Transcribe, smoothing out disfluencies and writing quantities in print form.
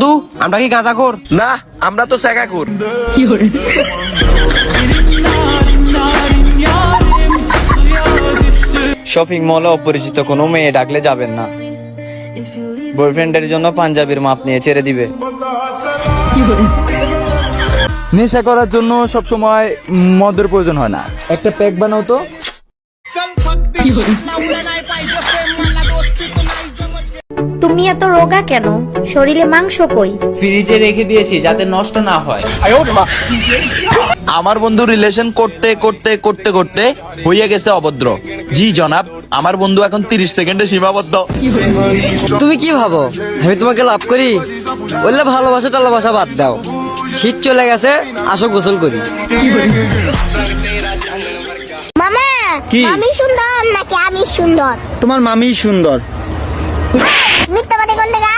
বন্ধু আমরা কি গাঁজাখোর? না, আমরা তো সেগাখোর। শপিং মলে অপরিচিত কোনো মেয়ে ডাকলে যাবেন না। বয়ফ্রেন্ডের জন্য পাঞ্জাবির মাপ নিয়ে ছেড়ে দিবে। নেশা করার জন্য সবসময় মদের প্রয়োজন হয় না, একটা প্যাক বানাও তো। তুমি এত রোগা কেন? শরীরে মাংস কই? ফ্রিজে রেখে দিয়েছি যাতে নষ্ট না হয়। আমার বন্ধু রিলেশন করতে করতে করতে করতে হয়ে গেছে অভদ্র। জি জনাব, আমার বন্ধু এখন 30 সেকেন্ডে সীমাবদ্ধ। তুমি কি ভাবো আমি তোমাকে লাভ করি? বললে ভালোবাসা টালোবাসা বাদ দাও, শীত চলে গেছে, আসো গোসল করি। মামা, কি? আমি সুন্দর নাকি আমি সুন্দর? তোমার মামি সুন্দর। মিথ্যাবাদী কোন জায়গা?